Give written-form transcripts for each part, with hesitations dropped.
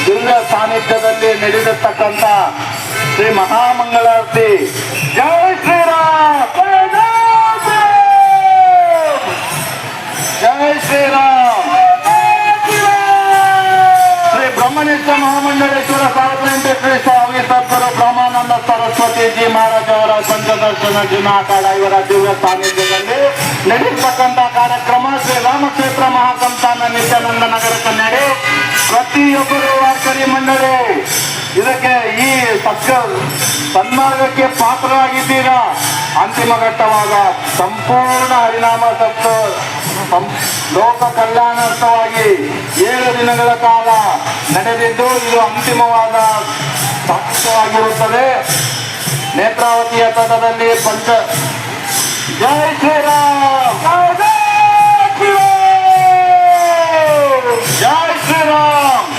ದಿವ್ಯ ಸಾನ್ನಿಧ್ಯದಲ್ಲಿ ನಡೆದಿರ್ತಕ್ಕಂಥ ಶ್ರೀ ಮಹಾಮಂಗಳಾರತಿ. ಜೈ ಶ್ರೀರಾಮ್, ಜೈ ಶ್ರೀರಾಮ್. ಶ್ರೀ ಬ್ರಹ್ಮನಿಷ್ಠ ಮಹಾಮಂಡಲೇಶ್ವರ ಸಾರ್ವಜನಿಕ ಶ್ರೀ ಸ್ವಾಮಿ ಸದ್ಗುರು ಬ್ರಹ್ಮಾನಂದ ಸರಸ್ವತಿ ಜಿ ಮಹಾರಾಜ್ ಅವರ ಪಂಚದರ್ಶನ ಜೀವನ ಅಖಾಡ ಇವರ ದಿವ್ಯ ಸಾನ್ನಿಧ್ಯದಲ್ಲಿ ನಡೆಯತಕ್ಕಂಥ ಕಾರ್ಯಕ್ರಮ ಶ್ರೀ ರಾಮಕ್ಷೇತ್ರ ಮಹಾಸಂಸ್ಥಾನ ನಿತ್ಯಾನಂದ ನಗರ ಕನ್ನಡಿ. ಪ್ರತಿಯೊಬ್ಬರು ವಾರ್ಕರಿ ಮಂಡಳಿ ಇದಕ್ಕೆ ಈ ಸನ್ಮಾರ್ಗಕ್ಕೆ ಪಾತ್ರರಾಗಿದ್ದೀರಾ. ಅಂತಿಮ ಘಟ್ಟವಾದ ಸಂಪೂರ್ಣ ಹರಿನಾಮ ಸಪ್ತ ಲೋಕ ಕಲ್ಯಾಣಾರ್ಥವಾಗಿ 7 ದಿನಗಳ ಕಾಲ ನಡೆದಿದ್ದು ಇದು ಅಂತಿಮವಾದ ಸಾಕ್ಷಿಯಾಗಿರುತ್ತದೆ. ನೇತ್ರಾವತಿಯ ತಟದಲ್ಲಿ ಜೈ ಶ್ರೀರಾಮ್, ಜೈ ಶ್ರೀರಾಮ್.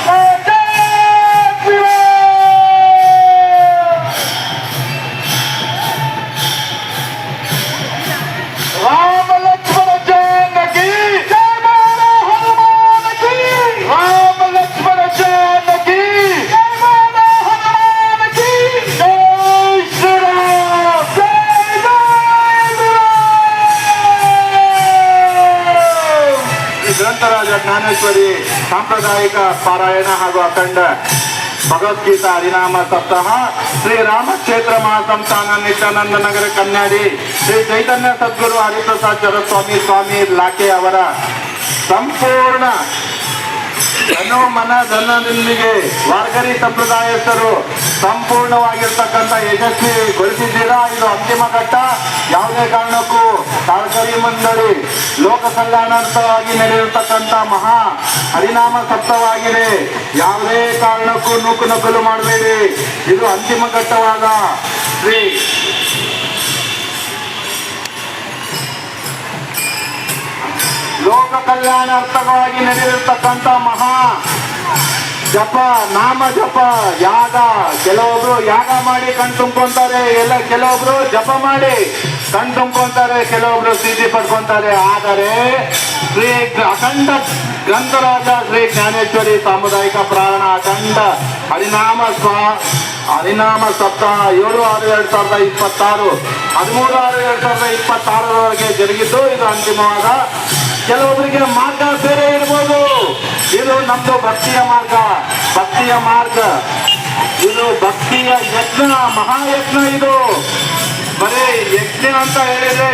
ರಾಮ ಲಕ್ಷ್ಮಣ ಜಾನಕಿ, ರಾಮ ಲಕ್ಷ್ಮಣ ಜಾನಕಿ, ಜೈ ಶ್ರೀರಾಮ್. ಈ ಗ್ರಂಥರಾಜ ಜ್ಞಾನೇಶ್ವರಿ ಸಾಂಪ್ರದಾಯಿಕ ಪಾರಾಯಣ ಹಾಗೂ ಅಖಂಡ ಭಗವದ್ಗೀತಾ ಹರಿನಾಮ ಸಪ್ತಾಹ ಶ್ರೀ ರಾಮಕ್ಷೇತ್ರ ಮಹಾಸಂಸ್ಥಾನ ನಿತ್ಯಾನಂದ ನಗರ ಕನ್ನಡಿ ಶ್ರೀ ಚೈತನ್ಯ ಸದ್ಗುರು ಹರಿಪ್ರಸಾದ್ ಚರಸ್ವಾಮಿ ಸ್ವಾಮಿ ಲಾಖೆ ಅವರ ಸಂಪೂರ್ಣ ಮನ ಧನದೊಂದಿಗೆ ವಾರ್ಕರಿ ಸಂಪ್ರದಾಯಸ್ಥರು ಸಂಪೂರ್ಣವಾಗಿರ್ತಕ್ಕಂಥ ಯಶಸ್ವಿಗೊಳಿಸಿದ್ದೀರಾ. ಇದು ಅಂತಿಮ ಘಟ್ಟ. ಯಾವುದೇ ಕಾರಣಕ್ಕೂ ವಾರ್ಕರಿ ಮಂಡಳಿ ಲೋಕ ಕಲ್ಯಾಣಾರ್ಥವಾಗಿ ನಡೆದಿರ್ತಕ್ಕಂಥ ಮಹಾ ಹರಿನಾಮ ಸಪ್ತವಾಗಿದೆ. ಯಾವುದೇ ಕಾರಣಕ್ಕೂ ನೂಕುನುಗ್ಗಲು ಮಾಡಬೇಡಿ. ಇದು ಅಂತಿಮ ಘಟ್ಟವಾದ ಶ್ರೀ ಲೋಕ ಕಲ್ಯಾಣಾರ್ಥವಾಗಿ ನಡೆದಿರ್ತಕ್ಕಂಥ ಮಹಾ ಜಪ, ನಾಮ ಜಪ, ಯಾಗ. ಕೆಲವೊಬ್ರು ಯಾಗ ಮಾಡಿ ಕಣ್ ತುಂಬ್ಕೊಂತಾರೆ, ಕೆಲವೊಬ್ರು ಜಪ ಮಾಡಿ ಕಣ್ ತುಂಬ್ಕೊಂತಾರೆ, ಕೆಲವೊಬ್ರು ಸಿದ್ಧಿ ಪಡ್ಕೊಂತಾರೆ. ಆದರೆ ಶ್ರೀ ಅಖಂಡ ಗ್ರಂಥರಾಜ ಶ್ರೀ ಜ್ಞಾನೇಶ್ವರಿ ಸಾಮುದಾಯಿಕ ಪ್ರಾಣ ಅಖಂಡ ಹರಿನಾಮ ಸಪ್ತಾಹ 7/6/2026 13/6/2026 ಜರುಗಿದ್ದು ಇದು ಅಂತಿಮವಾದ. ಕೆಲವೊಬ್ಬರಿಗೆ ಮಾರ್ಗ ಬೇರೆ ಇರ್ಬೋದು. ಇದು ನಮ್ದು ಭಕ್ತಿಯ ಮಾರ್ಗ. ಇದು ಭಕ್ತಿಯ ಯಜ್ಞ, ಮಹಾಯಜ್ಞ. ಇದು ಬರೀ ಯಜ್ಞ ಅಂತ ಹೇಳಿದ್ರೆ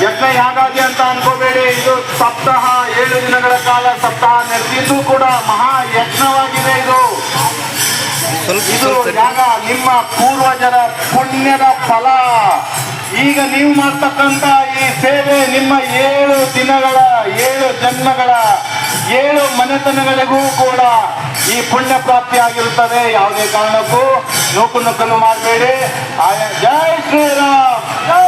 ಯಜ್ಞ ಯಾಗಾದಿ ಅಂತ ಅನ್ಕೋಬೇಡಿ. ಇದು ಸಪ್ತಾಹ 7 ದಿನಗಳ ಕಾಲ ಸಪ್ತಾಹ ನಡೆದಿದ್ದು ಕೂಡ ಮಹಾಯಜ್ಞವಾಗಿದೆ. ಇದು ಯಾಗ ನಿಮ್ಮ ಪೂರ್ವಜರ ಪುಣ್ಯದ ಫಲ. ಈಗ ನೀವು ಮಾಡ್ತಕ್ಕಂಥ ಈ ಸೇವೆ ನಿಮ್ಮ 7 ದಿನಗಳ 7 ಜನ್ಮಗಳ 7 ಮನೆತನಗಳಿಗೂ ಕೂಡ ಈ ಪುಣ್ಯ ಪ್ರಾಪ್ತಿಯಾಗಿರುತ್ತದೆ. ಯಾವುದೇ ಕಾರಣಕ್ಕೂ ನೂಕುನುಗ್ಗಲು ಮಾಡಬೇಡಿ. ಜೈ ಶ್ರೀರಾಮ್, ಜೈ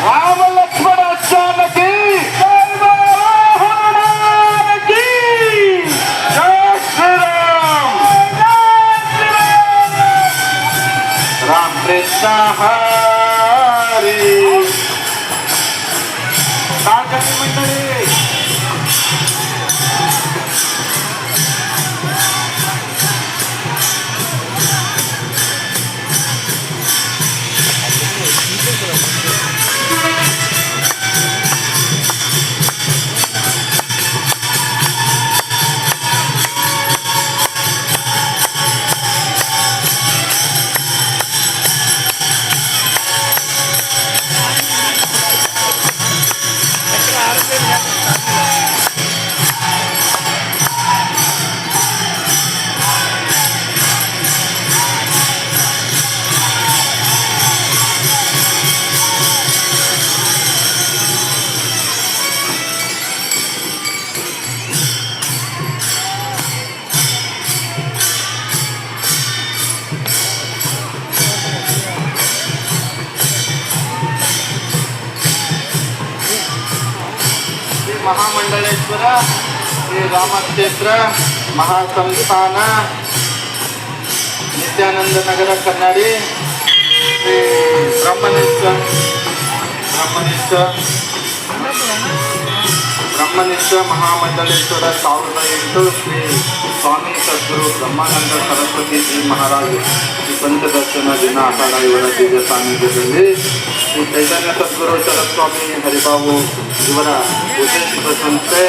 ರಾಮ ಲಕ್ಷ್ಮಣ ಜಾನಕಿ, ಕೃಷ್ಣ ಹರಿ. ಕಾರ್ಯಕ್ರಮ ಮಂಡಳಿ ಮಹಾಮಂಡಲೇಶ್ವರ ಶ್ರೀ ರಾಮಕ್ಷೇತ್ರ ಮಹಾಸಂಸ್ಥಾನ ನಿತ್ಯಾನಂದ ನಗರ ಕನ್ನಡಿ ಶ್ರೀ ಬ್ರಹ್ಮನಿಷ್ಠ ಬ್ರಹ್ಮನಿಷ್ಠ ಮಹಾಮಂಡಲೇಶ್ವರ 1008 ಶ್ರೀ ಸ್ವಾಮಿ ಸದ್ಗುರು ಬ್ರಹ್ಮಾನಂದ ಸರಸ್ವತಿ ಜಿ ಮಹಾರಾಜ್ ಈ ಪಂಚದರ್ಶನ ದಿನ ಆಷಾಢ ಇವರ ದಿವ್ಯ ಸಾನ್ನಿಧ್ಯದಲ್ಲಿ ಶ್ರೀ ಚೈತನ್ಯ ಸದ್ಗುರು ಶರಸ್ವಾಮಿ ಹರಿಬಾಬು ಇವರ ಉದ್ದೇಶಿತ ಸಂಸ್ಥೆ